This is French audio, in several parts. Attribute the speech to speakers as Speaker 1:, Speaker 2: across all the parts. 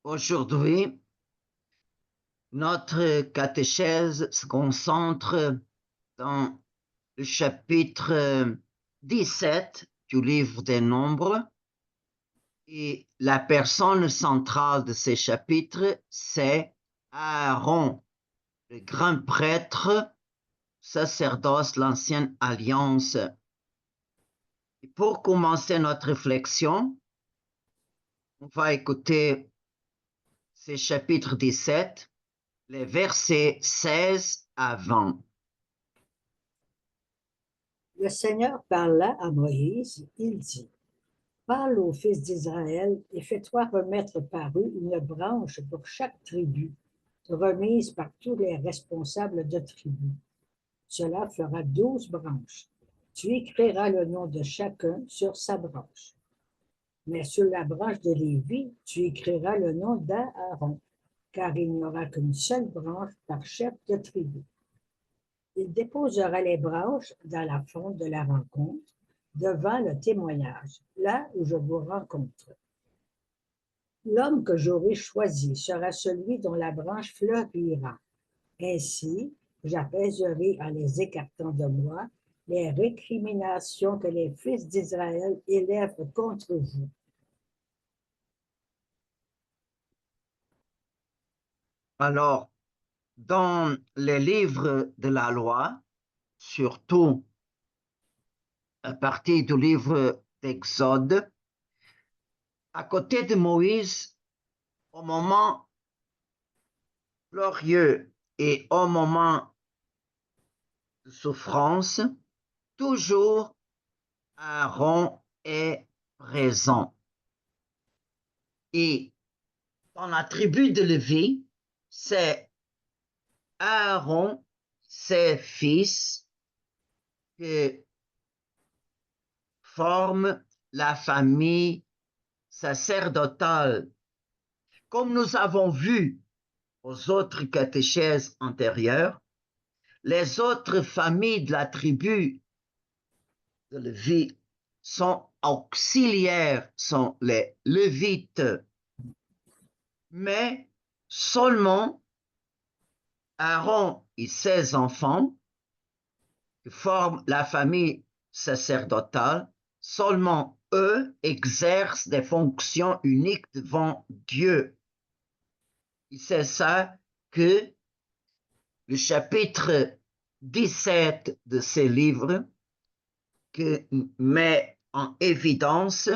Speaker 1: Aujourd'hui, notre catéchèse se concentre dans le chapitre 17 du livre des Nombres et la personne centrale de ces chapitres, c'est Aaron, le grand prêtre, sacerdoce de l'Ancienne Alliance. Et pour commencer notre réflexion, on va écouter ces chapitres 17, les versets 16 à 20.
Speaker 2: Le Seigneur parla à Moïse, il dit, parle aux fils d'Israël et fais-toi remettre par eux une branche pour chaque tribu, remise par tous les responsables de tribu. Cela fera 12 branches. Tu écriras le nom de chacun sur sa branche. Mais sur la branche de Lévi, tu écriras le nom d'Aaron, car il n'y aura qu'une seule branche par chef de tribu. Il déposera les branches dans la fonte de la rencontre, devant le témoignage, là où je vous rencontre. L'homme que j'aurai choisi sera celui dont la branche fleurira. Ainsi, j'apaiserai en les écartant de moi les récriminations que les fils d'Israël élèvent contre vous.
Speaker 1: Alors, dans les livres de la loi, surtout à partir du livre d'Exode, à côté de Moïse, au moment glorieux et au moment de souffrance, toujours Aaron est présent. Et dans la tribu de Lévi, c'est Aaron, ses fils, qui forment la famille sacerdotale. Comme nous avons vu aux autres catéchèses antérieures, les autres familles de la tribu de Lévi sont auxiliaires, sont les Lévites, mais seulement Aaron et ses enfants, qui forment la famille sacerdotale, seulement eux exercent des fonctions uniques devant Dieu. Et c'est ça que le chapitre 17 de ces livres que met en évidence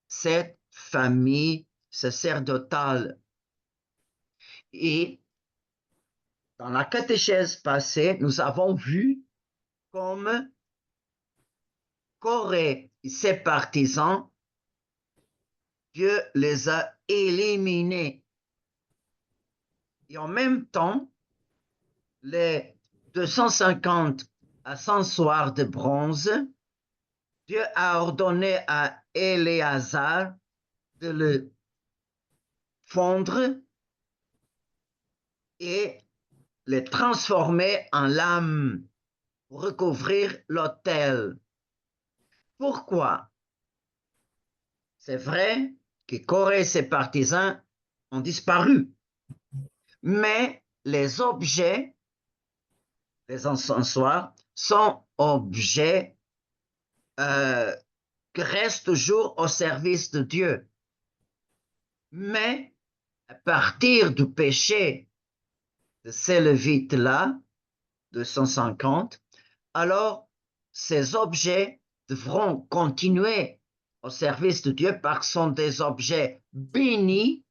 Speaker 1: cette famille sacerdotale. Et dans la catéchèse passée, nous avons vu comme Corée et ses partisans, Dieu les a éliminés. Et en même temps, les 250 ascensoirs de bronze, Dieu a ordonné à Éléazar de le fondre et les transformer en lames pour recouvrir l'autel. Pourquoi? C'est vrai que Corée et ses partisans ont disparu, mais les objets, les encensoirs, sont objets qui restent toujours au service de Dieu. Mais à partir du péché de ces Lévites-là, 250, alors ces objets devront continuer au service de Dieu parce qu'ils sont des objets bénis.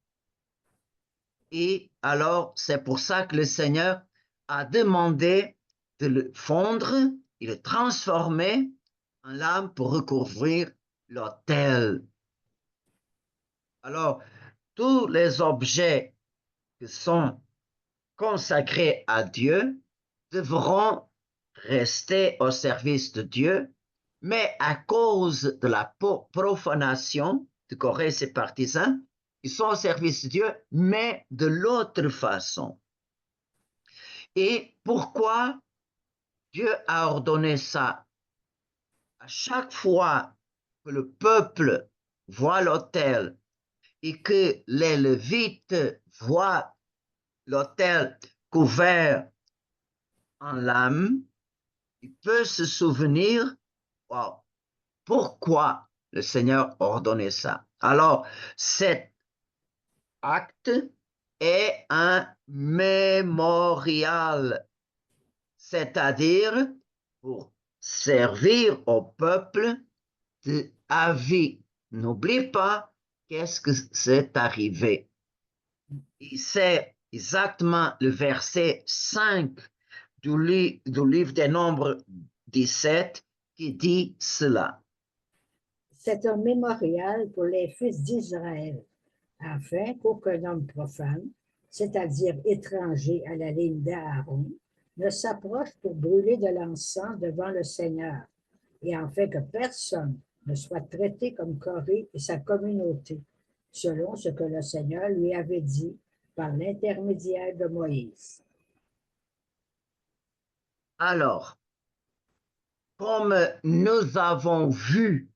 Speaker 1: Et alors, c'est pour ça que le Seigneur a demandé de le fondre et le transformer en lame pour recouvrir l'autel. Alors, tous les objets qui sont consacrés à Dieu devront rester au service de Dieu, mais à cause de la profanation de Corée et ses partisans, ils sont au service de Dieu, mais de l'autre façon. Et pourquoi Dieu a ordonné ça? À chaque fois que le peuple voit l'autel et que les Lévites voient l'autel couvert en lame, il peut se souvenir, wow, pourquoi le Seigneur ordonnait ça. Alors, cet acte est un mémorial, c'est-à-dire pour servir au peuple à vie. N'oublie pas qu'est-ce que c'est arrivé. Et c'est exactement le verset 5 du livre des Nombres 17 qui dit cela.
Speaker 2: C'est un mémorial pour les fils d'Israël, afin qu'aucun homme profane, c'est-à-dire étranger à la ligne d'Aaron, ne s'approche pour brûler de l'encens devant le Seigneur, et afin que personne ne soit traité comme Corée et sa communauté, selon ce que le Seigneur lui avait dit par l'intermédiaire de Moïse.
Speaker 1: Alors, comme nous avons vu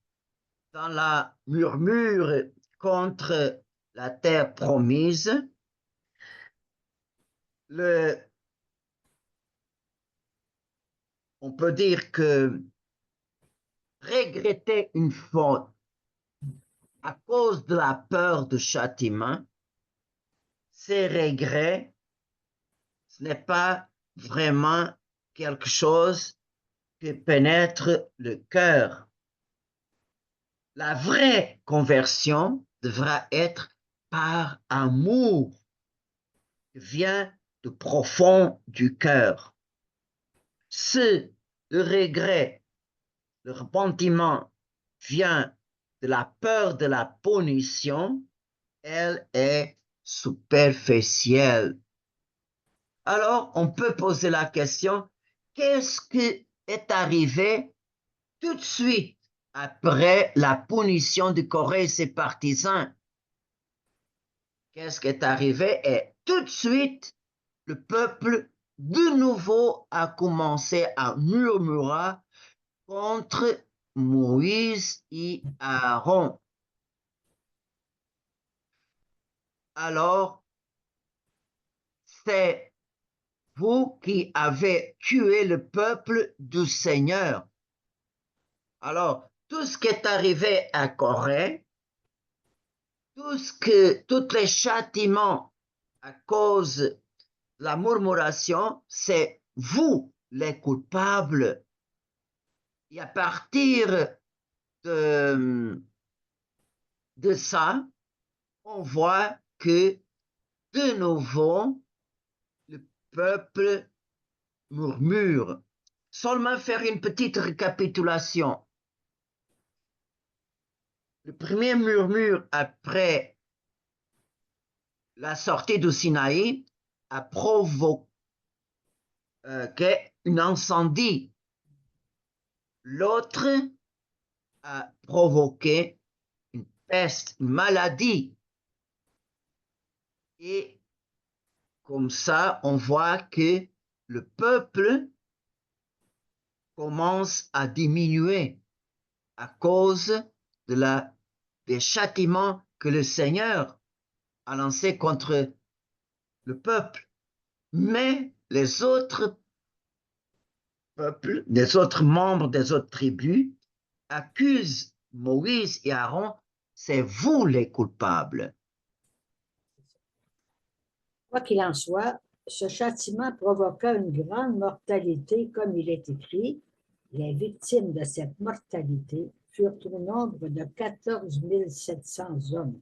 Speaker 1: dans la murmure contre la terre promise, on peut dire que regretter une faute à cause de la peur de châtiment, ces regrets, ce n'est pas vraiment quelque chose qui pénètre le cœur. La vraie conversion devra être par amour qui vient de profond du cœur. Si le regret, le repentiment vient de la peur de la punition, elle est superficielle. Alors, on peut poser la question, qu'est-ce qui est arrivé tout de suite après la punition de Corée et ses partisans? Qu'est-ce qui est arrivé? Et tout de suite, le peuple de nouveau a commencé à murmurer contre Moïse et Aaron. Alors, c'est vous qui avez tué le peuple du Seigneur. Alors, tout ce qui est arrivé à Corée, tous les châtiments à cause de la murmuration, c'est vous les coupables. Et à partir de ça, on voit que de nouveau, le peuple murmure. Seulement faire une petite récapitulation. Le premier murmure après la sortie du Sinaï a provoqué un incendie. L'autre a provoqué une peste, une maladie. Et comme ça, on voit que le peuple commence à diminuer à cause des châtiments que le Seigneur a lancés contre le peuple. Mais les autres peuples, les autres membres des autres tribus accusent Moïse et Aaron, c'est vous les coupables.
Speaker 2: Quoi qu'il en soit, ce châtiment provoqua une grande mortalité, comme il est écrit. Les victimes de cette mortalité furent au nombre de 14 700 hommes,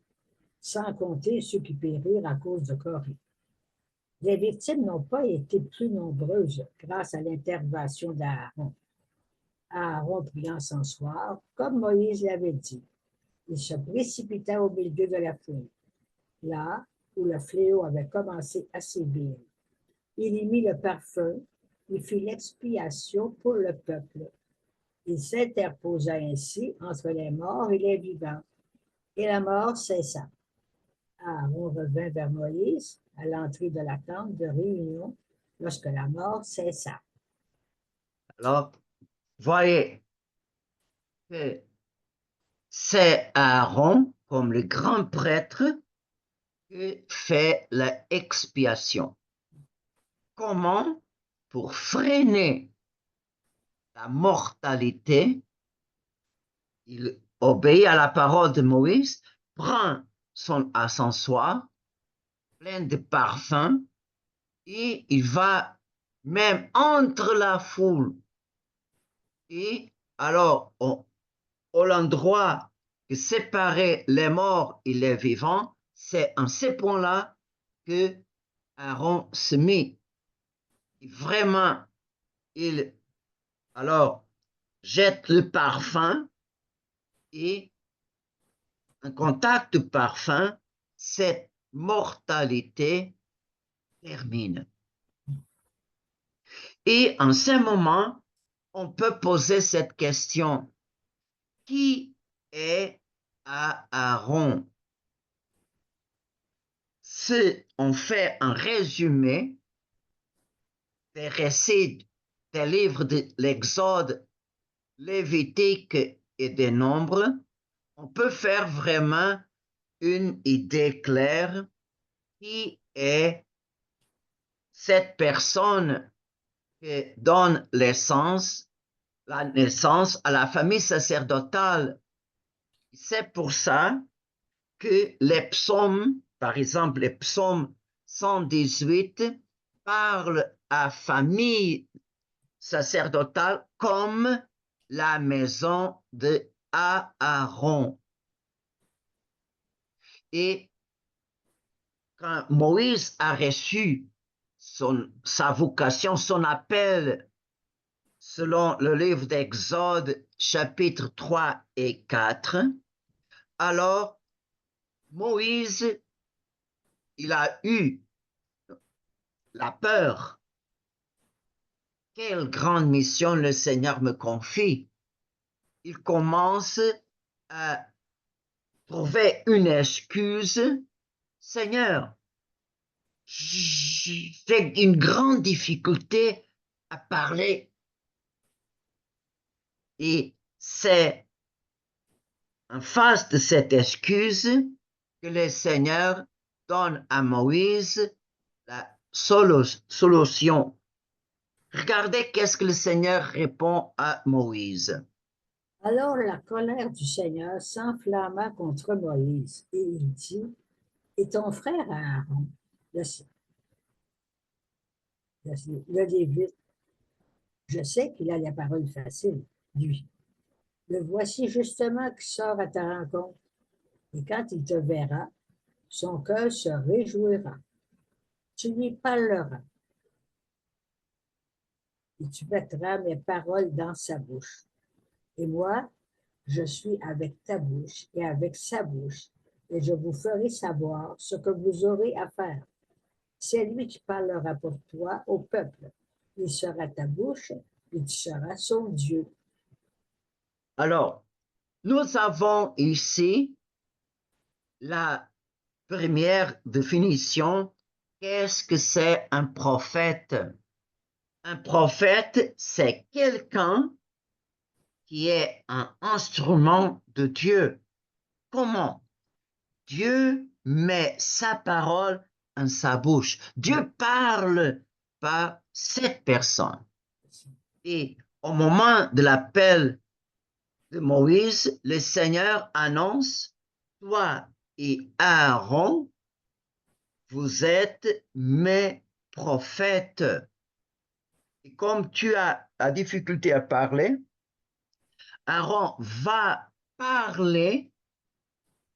Speaker 2: sans compter ceux qui périrent à cause de Corée. Les victimes n'ont pas été plus nombreuses grâce à l'intervention d'Aaron. Aaron prit l'encensoir, comme Moïse l'avait dit. Il se précipita au milieu de la foule, là où le fléau avait commencé à sévir. Il y mit le parfum, il fit l'expiation pour le peuple. Il s'interposa ainsi entre les morts et les vivants, et la mort cessa. Aaron revint vers Moïse à l'entrée de la tente de réunion lorsque la mort cessa.
Speaker 1: Alors, voyez que c'est Aaron comme le grand prêtre qui fait l'expiation. Comment? Pour freiner la mortalité, il obéit à la parole de Moïse, prend son ascensoir plein de parfums et il va même entre la foule. Et alors, l'endroit qui séparait les morts et les vivants, c'est en ce point-là que Aaron se mit. Et vraiment, il alors jette le parfum et en contact de parfum, cette mortalité termine. Et en ce moment, on peut poser cette question. Qui est Aaron? Si on fait un résumé des récits des livres de l'Exode, Lévitique et des Nombres, on peut faire vraiment une idée claire qui est cette personne qui donne la naissance à la famille sacerdotale. C'est pour ça que les psaumes, par exemple les psaumes 118, parlent à famille sacerdotale comme la maison de Aaron. Et quand Moïse a reçu sa vocation, son appel, selon le livre d'Exode, chapitre 3 et 4, alors Moïse, il a eu la peur. Quelle grande mission le Seigneur me confie. Il commence à trouver une excuse. Seigneur, j'ai une grande difficulté à parler. Et c'est en face de cette excuse que le Seigneur donne à Moïse la solution. Regardez qu'est-ce que le Seigneur répond à Moïse.
Speaker 2: Alors la colère du Seigneur s'enflamma contre Moïse, et il dit, et ton frère Aaron, le Lévite, je sais qu'il a la parole facile, lui. Le voici justement qui sort à ta rencontre, et quand il te verra, son cœur se réjouira. Tu lui parleras, et tu mettras mes paroles dans sa bouche. Et moi, je suis avec ta bouche et avec sa bouche, et je vous ferai savoir ce que vous aurez à faire. C'est lui qui parlera pour toi au peuple. Il sera ta bouche et tu seras son Dieu.
Speaker 1: Alors, nous avons ici la première définition. Qu'est-ce que c'est un prophète? Un prophète, c'est quelqu'un qui est un instrument de Dieu. Comment? Dieu met sa parole en sa bouche. Dieu parle par cette personne. Et au moment de l'appel de Moïse, le Seigneur annonce, toi et Aaron, vous êtes mes prophètes. Et comme tu as la difficulté à parler, Aaron va parler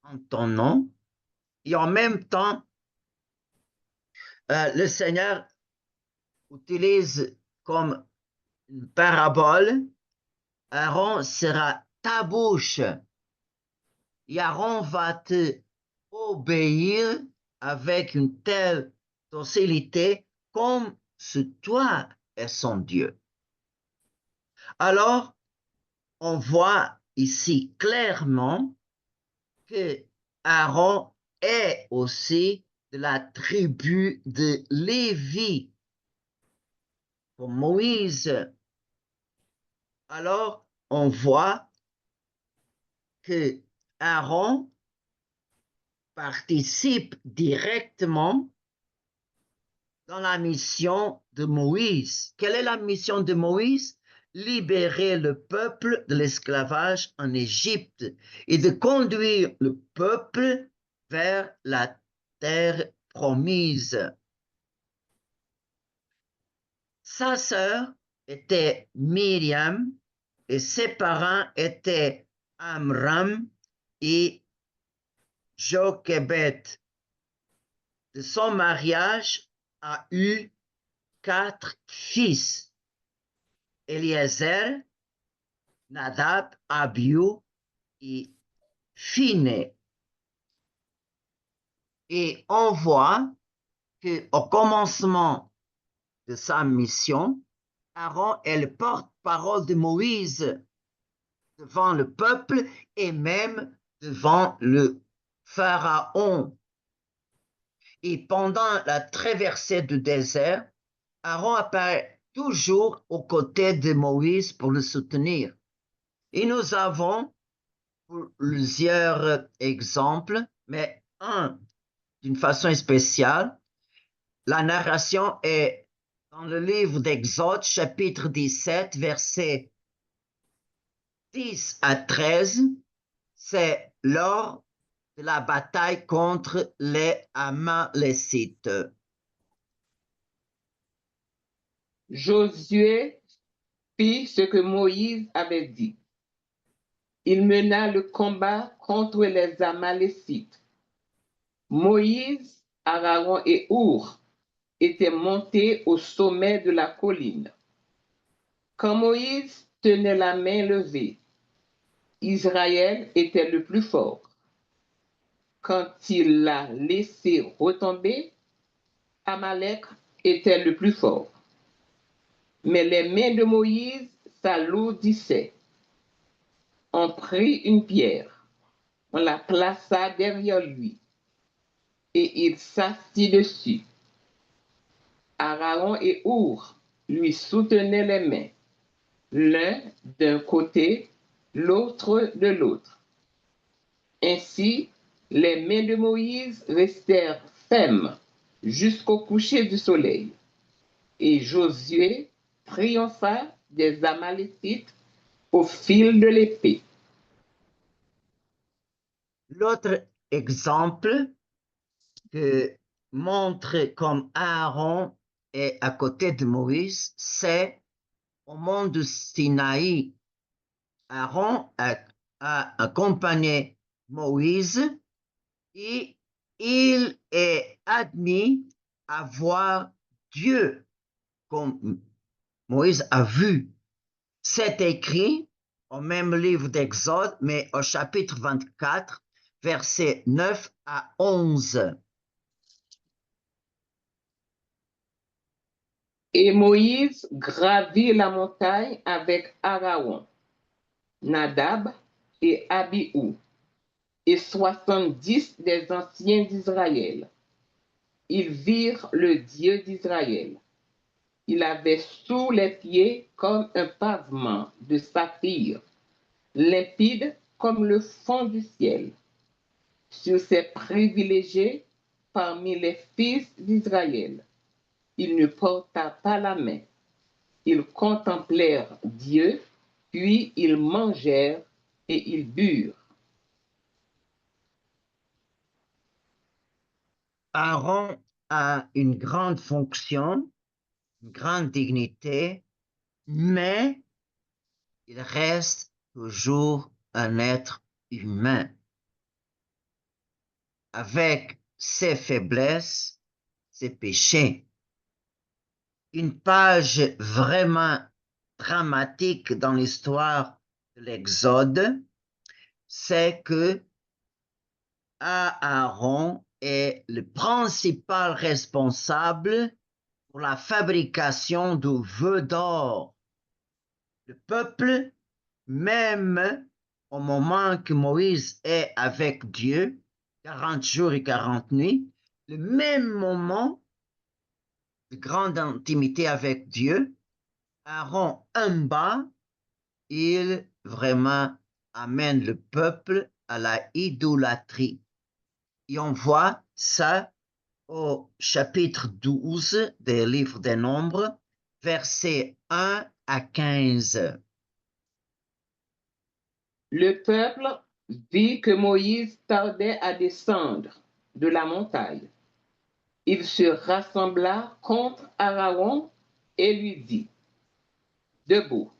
Speaker 1: en ton nom et en même temps, le Seigneur utilise comme une parabole, Aaron sera ta bouche et Aaron va te obéir avec une telle docilité comme si toi es son Dieu. Alors, on voit ici clairement que Aaron est aussi de la tribu de Lévi. Pour Moïse, alors on voit que Aaron participe directement dans la mission de Moïse. Quelle est la mission de Moïse? Libérer le peuple de l'esclavage en Égypte et de conduire le peuple vers la terre promise. Sa sœur était Myriam et ses parents étaient Amram et Jochebed. De son mariage a eu 4 fils: Eliezer, Nadab, Abihu et Phiné. Et on voit qu'au commencement de sa mission, Aaron est le porte-parole de Moïse devant le peuple et même devant le pharaon. Et pendant la traversée du désert, Aaron apparaît toujours aux côtés de Moïse pour le soutenir. Et nous avons plusieurs exemples, mais un d'une façon spéciale. La narration est dans le livre d'Exode, chapitre 17, versets 10 à 13. C'est lors de la bataille contre les Amalécites.
Speaker 3: Josué fit ce que Moïse avait dit. Il mena le combat contre les Amalécites. Moïse, Aaron et Our étaient montés au sommet de la colline. Quand Moïse tenait la main levée, Israël était le plus fort. Quand il l'a laissé retomber, Amalek était le plus fort. Mais les mains de Moïse s'alourdissaient. On prit une pierre, on la plaça derrière lui, et il s'assit dessus. Aaron et Our lui soutenaient les mains, l'un d'un côté, l'autre de l'autre. Ainsi, les mains de Moïse restèrent fermes jusqu'au coucher du soleil. Et Josué triompha des Amalécites au fil de l'épée.
Speaker 1: L'autre exemple que montre comme Aaron est à côté de Moïse, c'est au mont du Sinaï. Aaron a accompagné Moïse et il est admis à voir Dieu comme Moïse a vu. C'est écrit au même livre d'Exode, mais au chapitre 24, versets 9 à 11.
Speaker 3: Et Moïse gravit la montagne avec Aaron, Nadab et Abihu, et 70 des anciens d'Israël. Ils virent le Dieu d'Israël. Il avait sous les pieds comme un pavement de saphir, limpide comme le fond du ciel. Sur ces privilégiés parmi les fils d'Israël, il ne porta pas la main. Ils contemplèrent Dieu, puis ils mangèrent et ils burent.
Speaker 1: Aaron a une grande fonction, une grande dignité, mais il reste toujours un être humain, avec ses faiblesses, ses péchés. Une page vraiment dramatique dans l'histoire de l'Exode, c'est que Aaron est le principal responsable pour la fabrication du veau d'or. Le peuple, même au moment que Moïse est avec Dieu, 40 jours et 40 nuits, le même moment de grande intimité avec Dieu, Aaron en bas, il vraiment amène le peuple à la idolâtrie. Et on voit ça au chapitre 12 des livres des Nombres, versets 1 à 15.
Speaker 3: Le peuple vit que Moïse tardait à descendre de la montagne. Il se rassembla contre Aaron et lui dit, debout,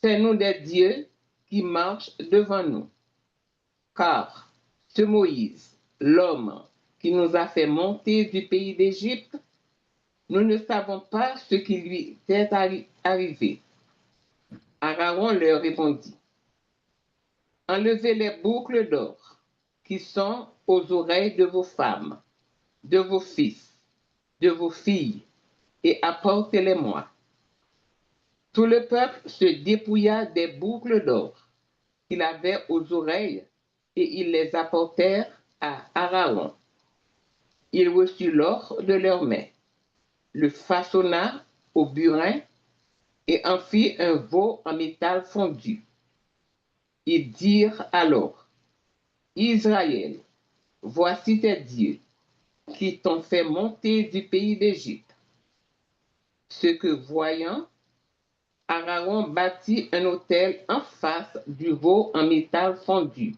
Speaker 3: fais-nous des dieux qui marchent devant nous. Car ce Moïse, l'homme qui nous a fait monter du pays d'Égypte, nous ne savons pas ce qui lui est arrivé. Aaron leur répondit, enlevez les boucles d'or qui sont aux oreilles de vos femmes, de vos fils, de vos filles, et apportez-les-moi. Tout le peuple se dépouilla des boucles d'or qu'il avait aux oreilles et ils les apportèrent à Aaron. Il reçut l'or de leurs mains, le façonna au burin et en fit un veau en métal fondu. Ils dirent alors, Israël, voici tes dieux qui t'ont fait monter du pays d'Égypte. Ce que voyant, Aaron bâtit un autel en face du veau en métal fondu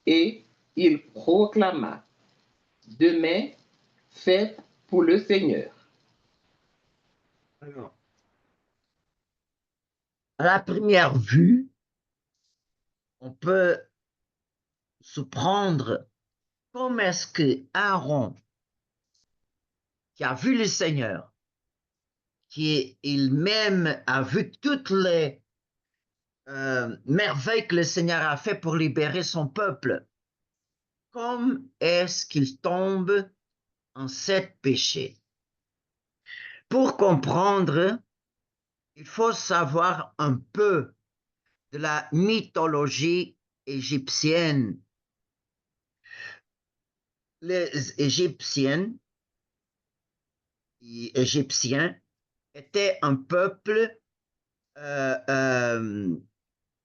Speaker 3: et il proclama, demain, fête pour le Seigneur.
Speaker 1: Alors, à la première vue, on peut se prendre comment est-ce que Aaron, qui a vu le Seigneur, qui il-même a vu toutes les merveilles que le Seigneur a fait pour libérer son peuple, comment est-ce qu'il tombe en sept péchés? Pour comprendre, il faut savoir un peu de la mythologie égyptienne. Les Égyptiens étaient un peuple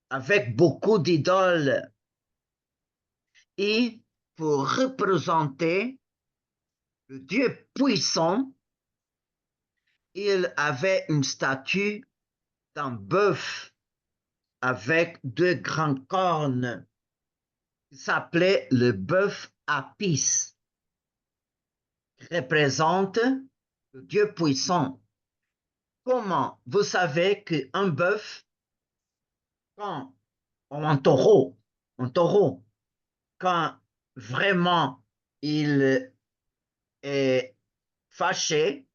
Speaker 1: avec beaucoup d'idoles. Et pour représenter le Dieu puissant, il avait une statue d'un bœuf avec deux grandes cornes. Il s'appelait le bœuf Apis, qui représente le Dieu puissant. Comment vous savez qu'un bœuf, quand un taureau, quand vraiment il est fâché,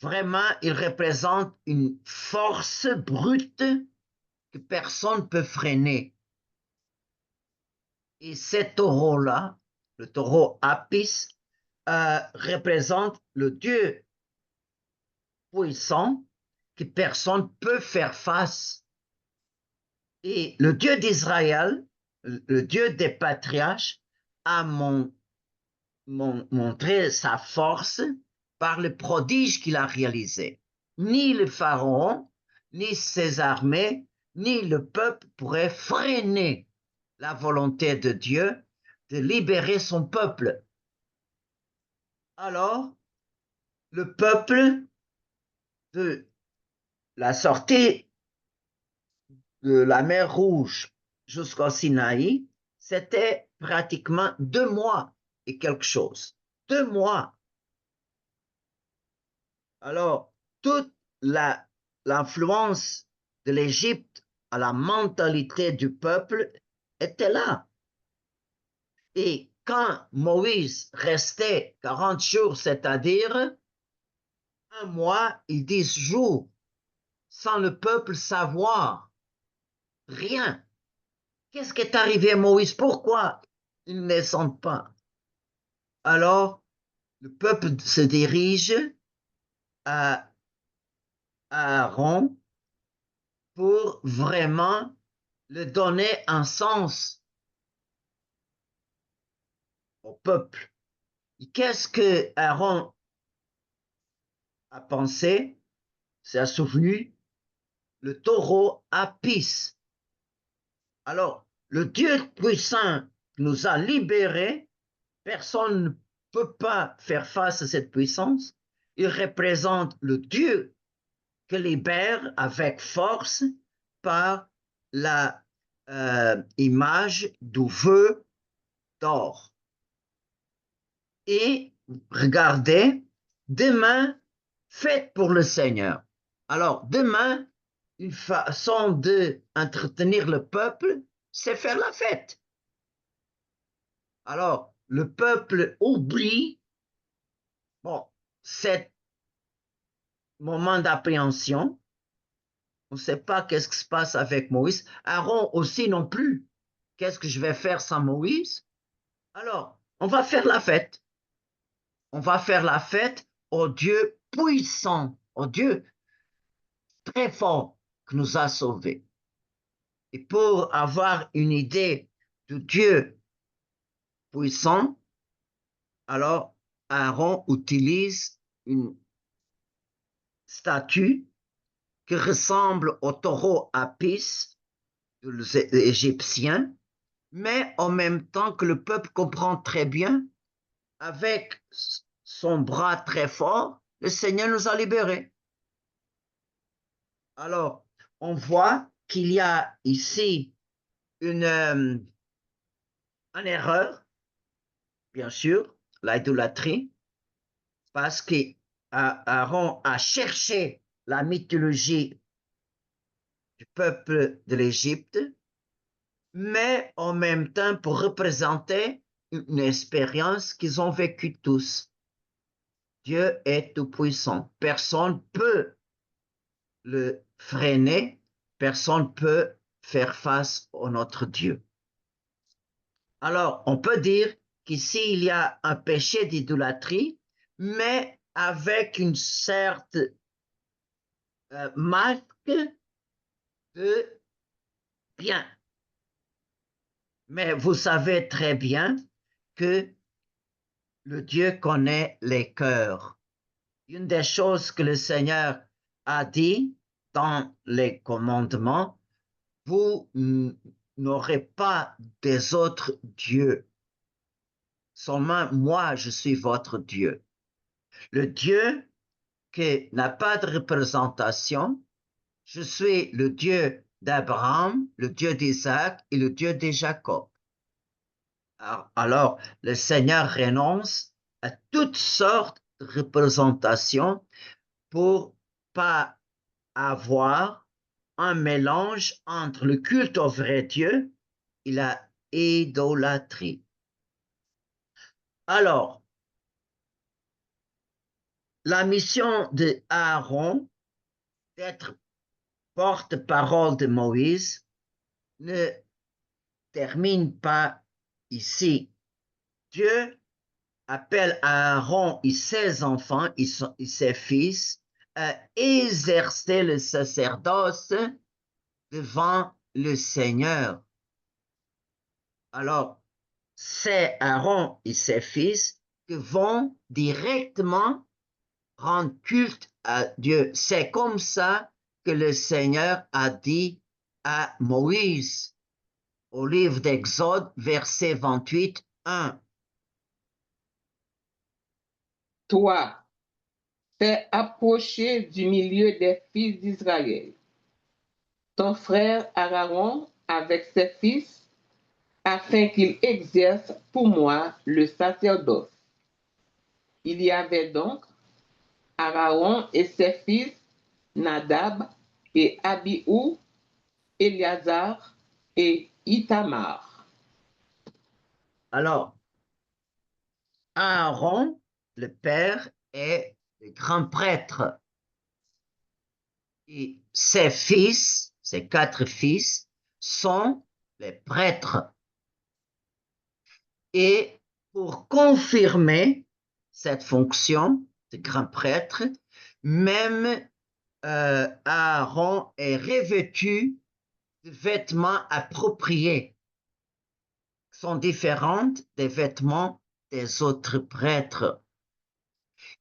Speaker 1: vraiment il représente une force brute que personne ne peut freiner. Et ce taureau-là, le taureau Apis, représente le Dieu puissant que personne ne peut faire face. Et le Dieu d'Israël, le Dieu des patriarches, a montré sa force par le prodige qu'il a réalisé. Ni le pharaon, ni ses armées, ni le peuple pourraient freiner la volonté de Dieu de libérer son peuple. Alors, le peuple de la sortie de la mer Rouge jusqu'au Sinaï, c'était pratiquement 2 mois et quelque chose. 2 mois. Alors, toute l'influence de l'Égypte à la mentalité du peuple était là. Et quand Moïse restait 40 jours, c'est-à-dire 1 mois et 10 jours, sans le peuple savoir rien. Qu'est-ce qui est arrivé à Moïse? Pourquoi ils ne descendent pas? Alors, le peuple se dirige à Aaron pour vraiment le donner un sens au peuple. Qu'est-ce que Aaron a pensé? C'est souvenu le taureau Apis. Alors, le Dieu puissant nous a libérés Personne ne peut pas faire face à cette puissance. Il représente le Dieu que libère avec force par la image du feu d'or. Et regardez, demain, faites pour le Seigneur. Alors, demain, une façon d'entretenir le peuple, c'est faire la fête. Alors, le peuple oublie, bon, cet moment d'appréhension. On ne sait pas qu'est-ce qui se passe avec Moïse. Aaron aussi non plus. Qu'est-ce que je vais faire sans Moïse? Alors, on va faire la fête. On va faire la fête au Dieu puissant, au Dieu très fort qui nous a sauvés. Et pour avoir une idée de Dieu puissant, alors Aaron utilise une statue qui ressemble au taureau Apis des Égyptiens, mais en même temps que le peuple comprend très bien, avec son bras très fort, le Seigneur nous a libérés. Alors, on voit qu'il y a ici une erreur, bien sûr, l'idolâtrie, parce qu'Aaron a cherché la mythologie du peuple de l'Égypte, mais en même temps pour représenter une expérience qu'ils ont vécue tous. Dieu est tout-puissant. Personne ne peut le freiner, personne ne peut faire face à notre Dieu. Alors, on peut dire qu'ici, il y a un péché d'idolâtrie, mais avec une certaine marque de bien. Mais vous savez très bien que le Dieu connaît les cœurs. Une des choses que le Seigneur a dit dans les commandements, vous n'aurez pas des autres dieux. Seulement moi, je suis votre Dieu. Le Dieu qui n'a pas de représentation, je suis le Dieu d'Abraham, le Dieu d'Isaac et le Dieu de Jacob. Alors, le Seigneur renonce à toutes sortes de représentations pour pas avoir un mélange entre le culte au vrai Dieu et la idolâtrie. Alors, la mission de Aaron d'être porte-parole de Moïse ne termine pas ici. Dieu appelle Aaron et ses enfants et ses fils à exercer le sacerdoce devant le Seigneur. Alors, c'est Aaron et ses fils qui vont directement rendre culte à Dieu. C'est comme ça que le Seigneur a dit à Moïse au livre d'Exode, verset 28, 1.
Speaker 3: Toi, fais approcher du milieu des fils d'Israël ton frère Aaron avec ses fils, afin qu'il exerce pour moi le sacerdoce. Il y avait donc Aaron et ses fils, Nadab et Abihu, Éléazar et Itamar.
Speaker 1: Alors, Aaron, le père, est le grand prêtre. Et ses fils, ses 4 fils, sont les prêtres. Et pour confirmer cette fonction de grand prêtre, même Aaron est revêtu de vêtements appropriés, qui sont différents des vêtements des autres prêtres.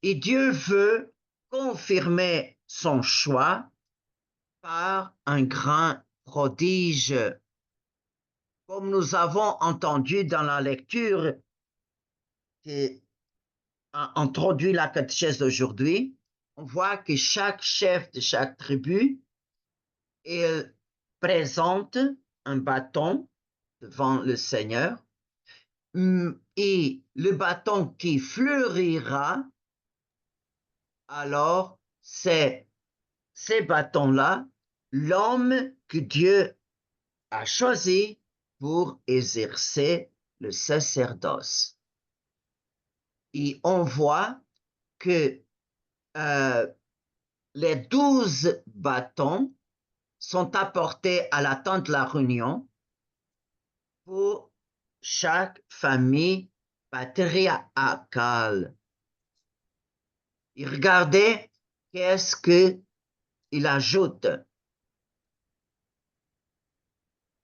Speaker 1: Et Dieu veut confirmer son choix par un grand prodige. Comme nous avons entendu dans la lecture, qui a introduit la catéchèse d'aujourd'hui, on voit que chaque chef de chaque tribu, il présente un bâton devant le Seigneur, et le bâton qui fleurira, alors c'est ces bâtons-là, l'homme que Dieu a choisi pour exercer le sacerdoce. Et on voit que les 12 bâtons sont apportés à la tente de la réunion pour chaque famille patriarcale. Et regardez qu'est-ce qu'il ajoute.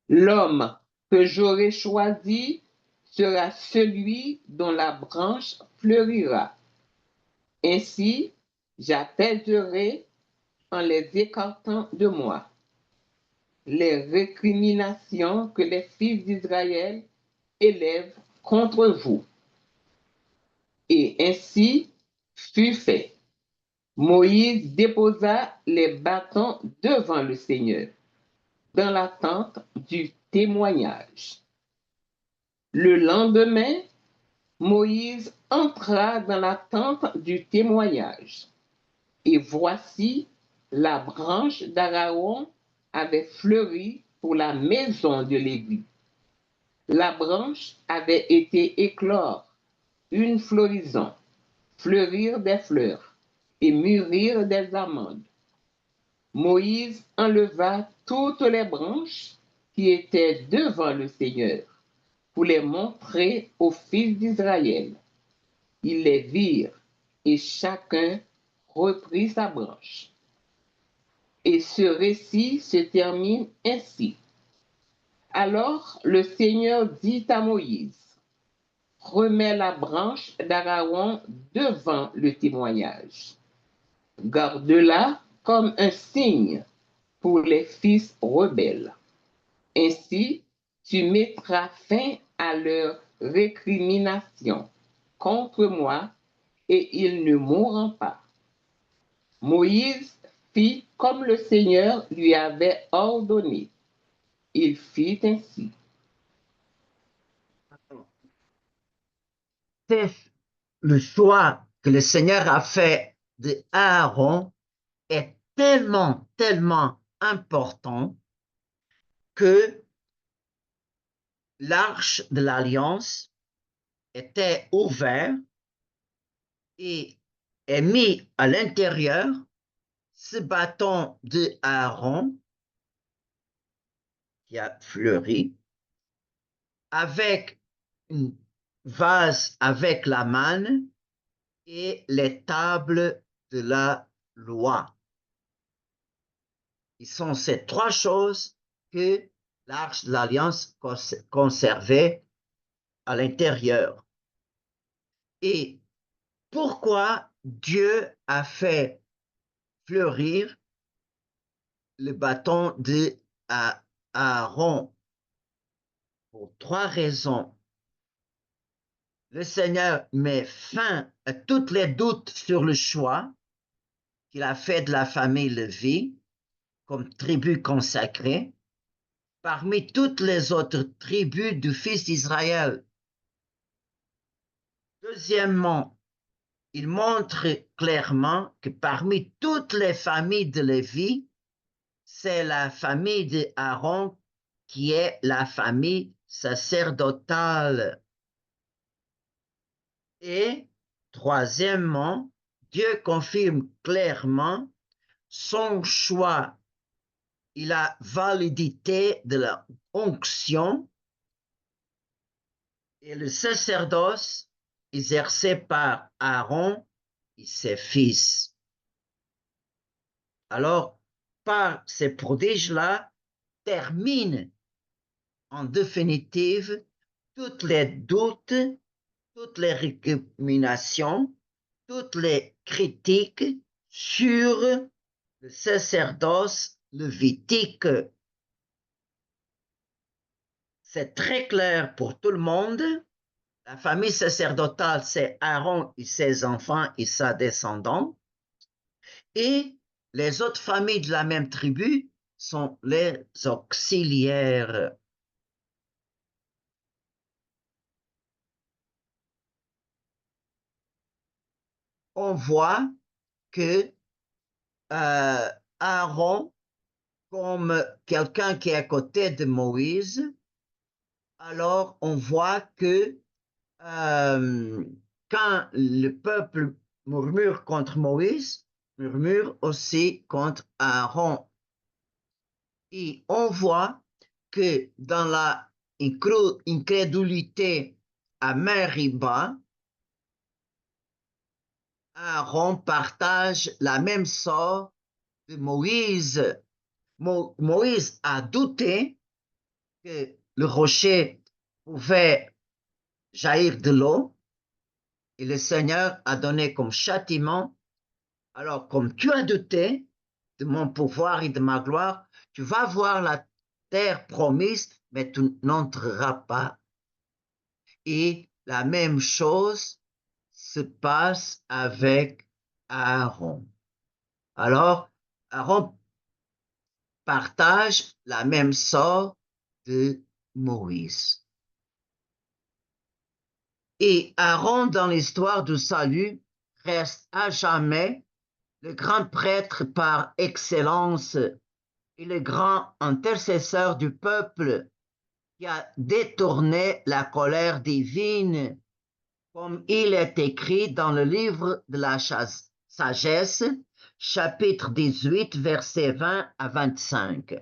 Speaker 3: L'homme que j'aurai choisi sera celui dont la branche fleurira. Ainsi, j'apaiserai en les écartant de moi les récriminations que les fils d'Israël élèvent contre vous. Et ainsi fut fait. Moïse déposa les bâtons devant le Seigneur, dans la tente du témoignage. Le lendemain, Moïse entra dans la tente du témoignage. Et voici, la branche d'Aaron avait fleuri pour la maison de Lévi. La branche avait été éclore, une floraison, fleurir des fleurs et mûrir des amandes. Moïse enleva toutes les branches qui étaient devant le Seigneur pour les montrer aux fils d'Israël. Ils les virent et chacun reprit sa branche. Et ce récit se termine ainsi. Alors le Seigneur dit à Moïse, remets la branche d'Aaron devant le témoignage. Garde-la comme un signe pour les fils rebelles. Ainsi, tu mettras fin à leur récrimination contre moi et ils ne mourront pas. Moïse fit comme le Seigneur lui avait ordonné. Il fit ainsi.
Speaker 1: C'est le choix que le Seigneur a fait de Aaron est tellement, tellement important que l'arche de l'Alliance était ouverte et est mis à l'intérieur ce bâton de Aaron qui a fleuri avec une vase avec la manne et les tables de la loi. Ce sont ces trois choses que l'arche de l'Alliance conservait à l'intérieur. Et pourquoi Dieu a fait fleurir le bâton de Aaron? Pour trois raisons. Le Seigneur met fin à tous les doutes sur le choix qu'il a fait de la famille Lévi comme tribu consacrée parmi toutes les autres tribus du fils d'Israël. Deuxièmement, il montre clairement que parmi toutes les familles de Lévi, c'est la famille d'Aaron qui est la famille sacerdotale. Et troisièmement, Dieu confirme clairement son choix et la validité de la onction et le sacerdoce exercé par Aaron et ses fils. Alors, par ces prodiges-là, termine en définitive tous les doutes, toutes les récriminations, toutes les critiques sur le sacerdoce lévitique. C'est très clair pour tout le monde La famille sacerdotale, c'est Aaron et ses enfants et sa descendance. Et les autres familles de la même tribu sont les auxiliaires. On voit que Aaron, comme quelqu'un qui est à côté de Moïse, alors on voit que quand le peuple murmure contre Moïse, murmure aussi contre Aaron. Et on voit que dans la incrédulité à Meriba, Aaron partage la même sort de Moïse. Moïse a douté que le rocher pouvait jaillir de l'eau et le Seigneur a donné comme châtiment, alors comme tu as douté de mon pouvoir et de ma gloire, tu vas voir la terre promise, mais tu n'entreras pas. Et la même chose se passe avec Aaron. Alors, Aaron partage la même sort de Moïse. Et Aaron, dans l'histoire du salut, reste à jamais le grand prêtre par excellence et le grand intercesseur du peuple qui a détourné la colère divine, comme il est écrit dans le livre de la sagesse, chapitre 18, versets 20 à 25.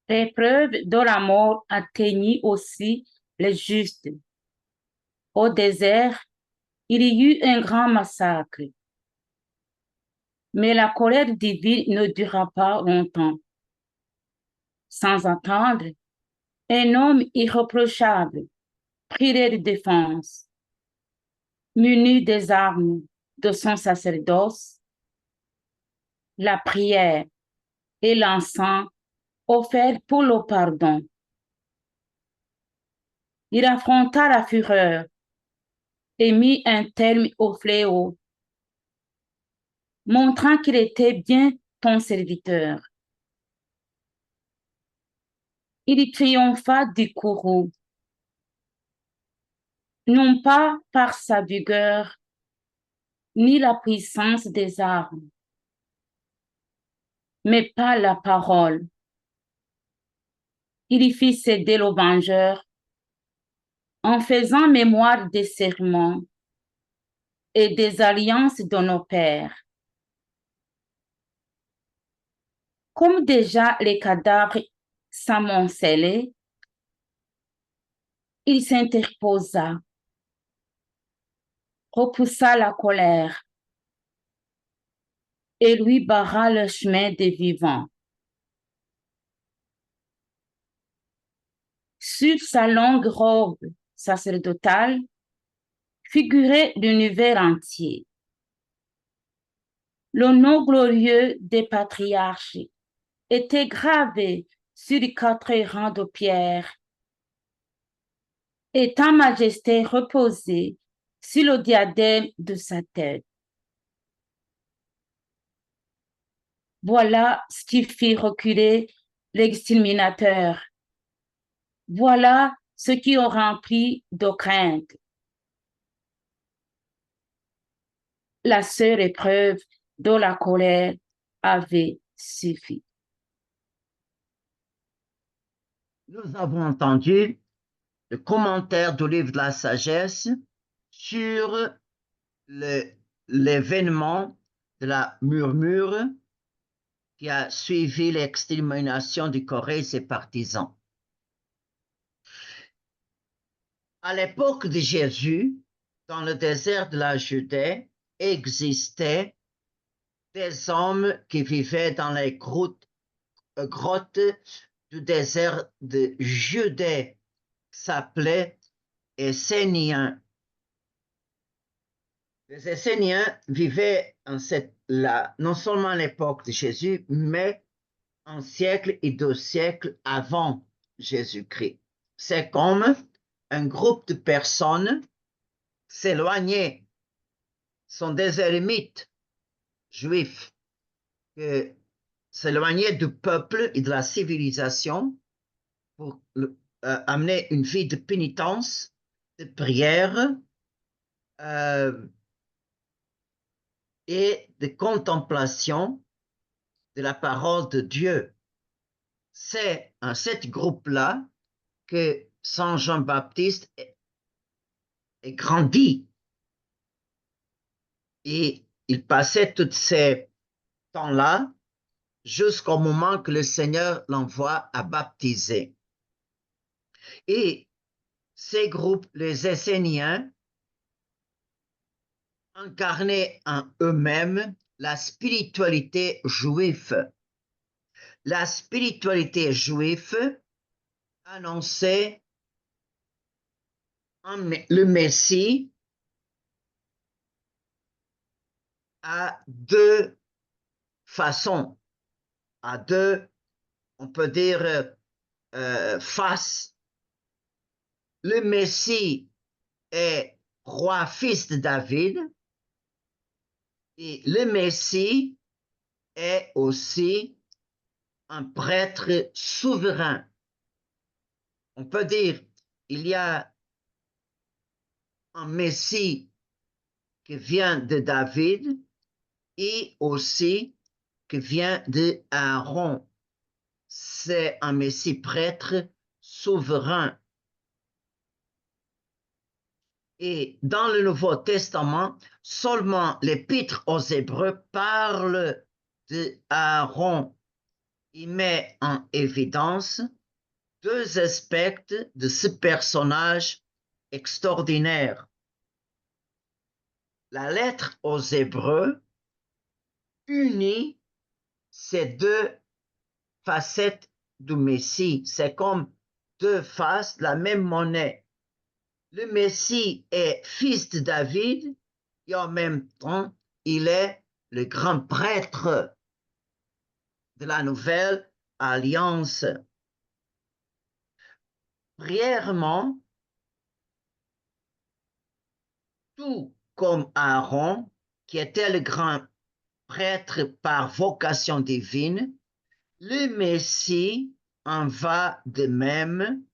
Speaker 4: L'épreuve de la mort atteignit aussi les justes. Au désert, il y eut un grand massacre. Mais la colère divine ne dura pas longtemps. Sans attendre, un homme irréprochable prit de défense, muni des armes de son sacerdoce, la prière et l'encens offerts pour le pardon. Il affronta la fureur et mit un terme au fléau, montrant qu'il était bien ton serviteur. Il triompha du courroux, non pas par sa vigueur, ni la puissance des armes, mais par la parole. Il y fit céder le vengeur en faisant mémoire des serments et des alliances de nos pères. Comme déjà les cadavres s'amoncelaient, il s'interposa, repoussa la colère et lui barra le chemin des vivants. Sur sa longue robe sacerdotale figurait l'univers entier. Le nom glorieux des patriarches était gravé sur les 4 rangs de pierre, et ta majesté reposait sur le diadème de sa tête. Voilà ce qui fit reculer l'exterminateur. Voilà ce qui a rempli de crainte. La seule épreuve de la colère avait suffi.
Speaker 1: Nous avons entendu le commentaire du livre de la sagesse sur l'événement de la murmure qui a suivi l'extermination de Corée et ses partisans. À l'époque de Jésus, dans le désert de la Judée, existaient des hommes qui vivaient dans les grottes du désert de Judée, s'appelaient Esséniens. Les Esséniens vivaient non seulement à l'époque de Jésus, mais un siècle et 2 siècles avant Jésus-Christ. C'est comme un groupe de personnes s'éloignaient, sont des ermites juifs, qui s'éloignaient du peuple et de la civilisation pour amener une vie de pénitence, de prière et de contemplation de la parole de Dieu. C'est en ce groupe-là que Saint Jean-Baptiste est grandi. Et il passait tous ces temps-là jusqu'au moment que le Seigneur l'envoie à baptiser. Et ces groupes, les Esséniens, incarnaient en eux-mêmes la spiritualité juive. La spiritualité juive annonçait le Messie à deux façons, à deux, on peut dire, faces. Le Messie est roi fils de David et le Messie est aussi un prêtre souverain. On peut dire il y a un Messie qui vient de David et aussi qui vient de Aaron. C'est un Messie prêtre souverain. Et dans le Nouveau Testament, seulement l'Épître aux Hébreux parle de Aaron. Il met en évidence deux aspects de ce personnage extraordinaire. La lettre aux Hébreux unit ces deux facettes du Messie. C'est comme deux faces de la même monnaie. Le Messie est fils de David et en même temps, il est le grand prêtre de la nouvelle alliance. Brièvement, tout comme Aaron, qui était le grand prêtre par vocation divine, le Messie en va de même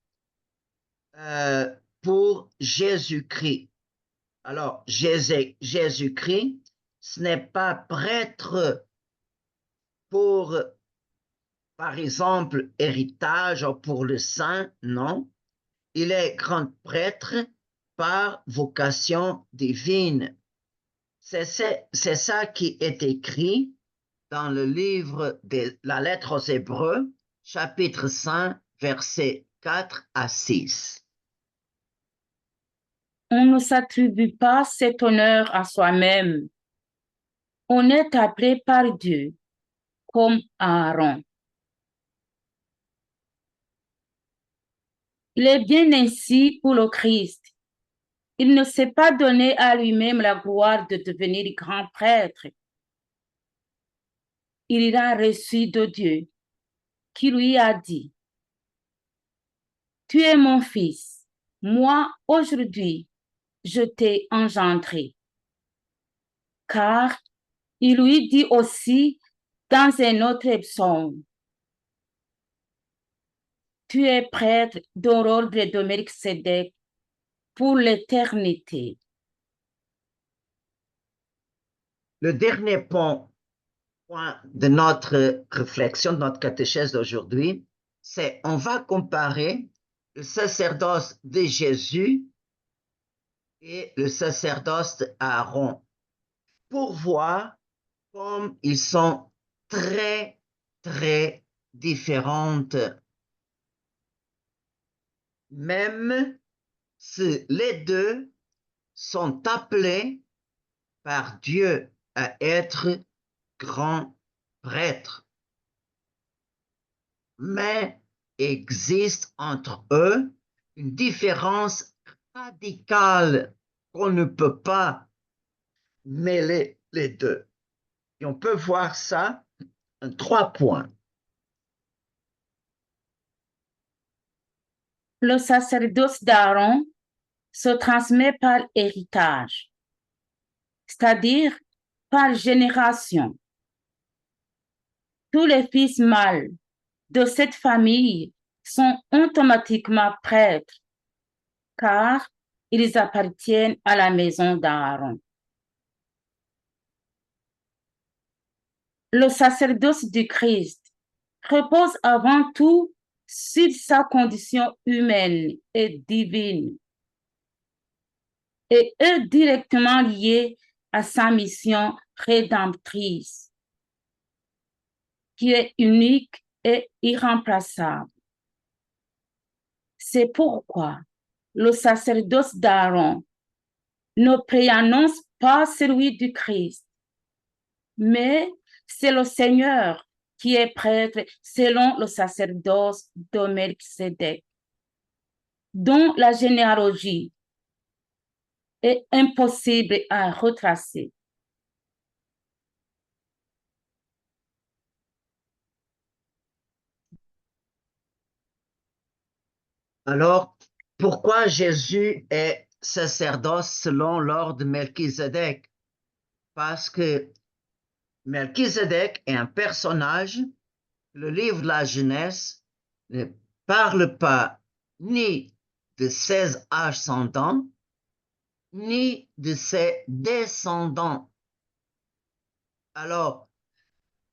Speaker 1: pour Jésus-Christ. Alors, Jésus-Christ, ce n'est pas prêtre pour, par exemple, héritage ou pour le saint, non. Il est grand prêtre par vocation divine. C'est ça qui est écrit dans le livre de la lettre aux Hébreux, chapitre 5, versets 4 à 6.
Speaker 4: On ne s'attribue pas cet honneur à soi-même. On est appelé par Dieu, comme Aaron. Il est bien ainsi pour le Christ. Il ne s'est pas donné à lui-même la gloire de devenir grand prêtre. Il a reçu de Dieu, qui lui a dit, « Tu es mon fils, moi aujourd'hui je t'ai engendré. » Car il lui dit aussi dans un autre psaume, « Tu es prêtre de l'ordre de Melchisédek pour l'éternité. »
Speaker 1: Le dernier point de notre réflexion, de notre catéchèse d'aujourd'hui, c'est on va comparer le sacerdoce de Jésus et le sacerdoce d'Aaron pour voir comme ils sont très, très différentes. Même si les deux sont appelés par Dieu à être grands prêtres. Mais existe entre eux une différence radicale qu'on ne peut pas mêler les deux. Et on peut voir ça en 3 points.
Speaker 4: Le sacerdoce d'Aaron se transmet par héritage, c'est-à-dire par génération. Tous les fils mâles de cette famille sont automatiquement prêtres, car ils appartiennent à la maison d'Aaron. Le sacerdoce du Christ repose avant tout sur sa condition humaine et divine et est directement lié à sa mission rédemptrice, qui est unique et irremplaçable. C'est pourquoi le sacerdoce d'Aaron ne préannonce pas celui du Christ, mais c'est le Seigneur qui est prêtre selon le sacerdoce de Melchisédek, dont la généalogie est impossible à retracer.
Speaker 1: Alors, pourquoi Jésus est sacerdoce selon l'ordre de Melchisédek? Parce que Melchisédek est un personnage. Le livre de la Genèse ne parle pas ni de ses ascendants, ni de ses descendants. Alors,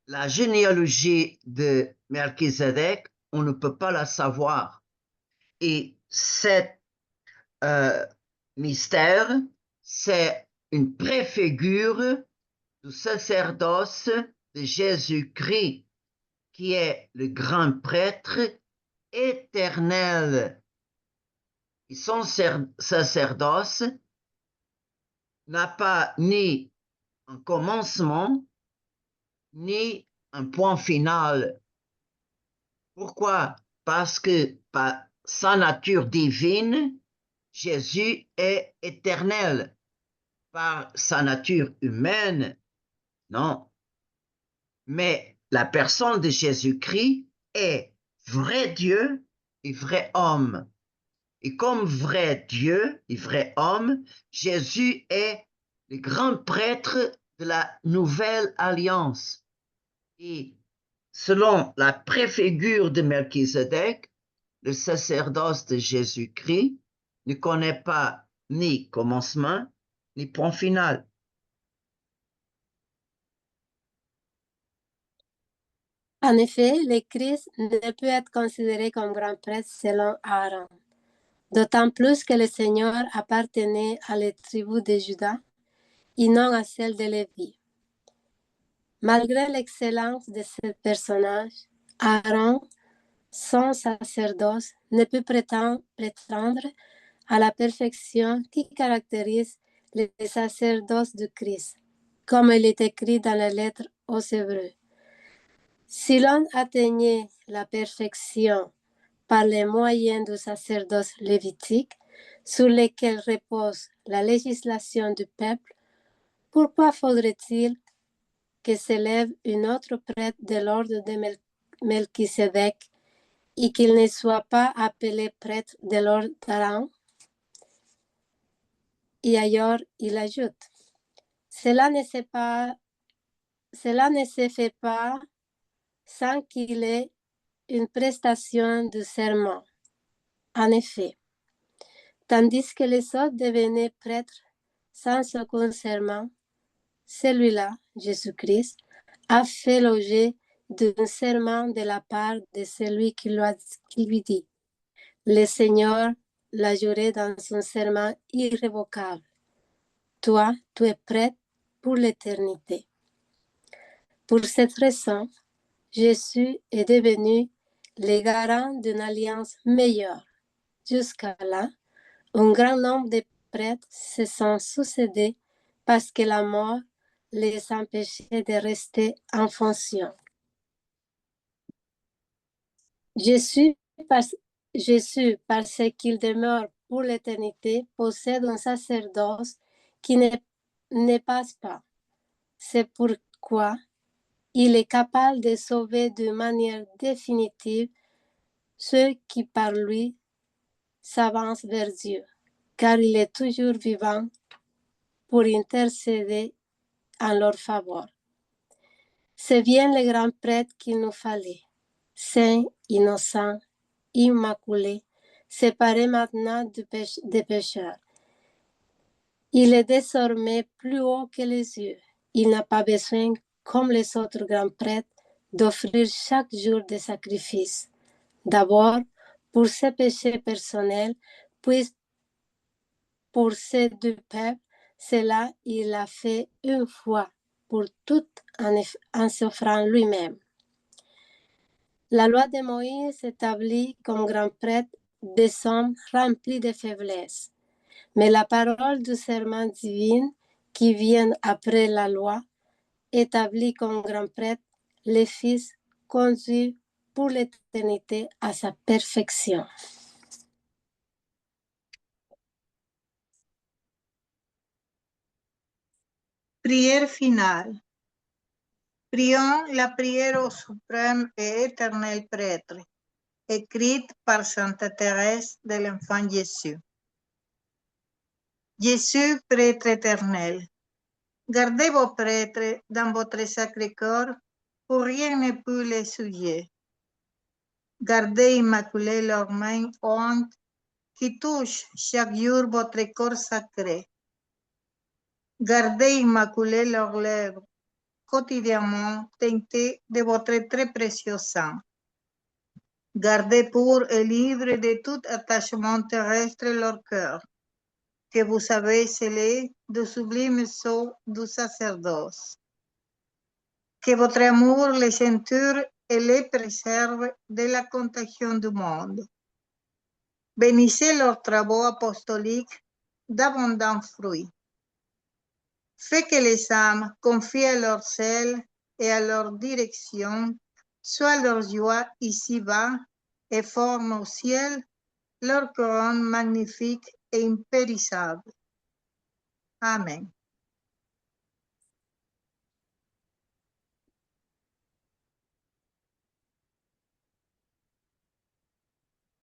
Speaker 1: la généalogie de Melchisédek, on ne peut pas la savoir. Et cet mystère, c'est une préfigure du sacerdoce de Jésus-Christ, qui est le grand prêtre éternel. Et son sacerdoce n'a pas ni un commencement, ni un point final. Pourquoi? Parce que par sa nature divine, Jésus est éternel. Par sa nature humaine, non. Mais la personne de Jésus-Christ est vrai Dieu et vrai homme. Et comme vrai Dieu et vrai homme, Jésus est le grand prêtre de la nouvelle alliance. Et selon la préfigure de Melchisédek, le sacerdoce de Jésus-Christ ne connaît pas ni commencement, ni point final.
Speaker 5: En effet, le Christ ne peut être considéré comme grand prêtre selon Aaron, d'autant plus que le Seigneur appartenait à la tribu de Juda et non à celle de Lévi. Malgré l'excellence de ce personnage, Aaron, son sacerdoce, ne peut prétendre à la perfection qui caractérise le sacerdoce du Christ, comme il est écrit dans la lettre aux Hébreux. Si l'on atteignait la perfection par les moyens du sacerdoce lévitique, sur lesquels repose la législation du peuple, pourquoi faudrait-il que s'élève un autre prêtre de l'ordre de Melchisédek et qu'il ne soit pas appelé prêtre de l'ordre d'Aaron? Et ailleurs, il ajoute, cela ne se fait pas sans qu'il ait une prestation de serment. En effet, tandis que les autres devenaient prêtres sans aucun serment, celui-là, Jésus-Christ, a fait l'objet d'un serment de la part de celui qui lui dit. Le Seigneur l'a juré dans son serment irrévocable. Toi, tu es prêtre pour l'éternité. Pour cette raison, Jésus est devenu le garant d'une alliance meilleure. Jusqu'à là, un grand nombre de prêtres se sont succédés parce que la mort les empêchait de rester en fonction. Jésus, parce qu'il demeure pour l'éternité, possède un sacerdoce qui ne passe pas. C'est pourquoi il est capable de sauver de manière définitive ceux qui par lui s'avance vers Dieu, car il est toujours vivant pour intercéder en leur faveur. C'est bien le grand prêtre qu'il nous fallait, saint, innocent, immaculé, séparé maintenant des pécheurs. Il est désormais plus haut que les yeux. Il n'a pas besoin, comme les autres grands prêtres, d'offrir chaque jour des sacrifices. D'abord, pour ses péchés personnels, puis pour ceux du peuple. Cela, il l'a fait une fois pour toutes en s'offrant lui-même. La loi de Moïse établit comme grand prêtre des hommes remplis de faiblesses. Mais la parole du serment divin qui vient après la loi établit comme grand prêtre les fils conduits pour l'éternité à sa perfection.
Speaker 6: Prière finale. Prions la prière au suprême et éternel prêtre, écrite par Sainte Thérèse de l'Enfant Jésus. Jésus, prêtre éternel, gardez vos prêtres dans votre sacré corps, pour rien ne peut les souiller. Gardez immaculées leurs mains hontes qui touchent chaque jour votre corps sacré. Gardez immaculées leurs lèvres, quotidiennement teintées de votre très précieux sang. Gardez pur et libre de tout attachement terrestre leur cœur, que vous avez scellé du sublime sceau du sacerdoce. Que votre amour les ceinture et les préserve de la contagion du monde. Bénissez leurs travaux apostoliques d'abondants fruits. Faites que les âmes confiées à leur zèle et à leur direction soient leur joie ici-bas et forment au ciel leur couronne magnifique et impérissable. Amen.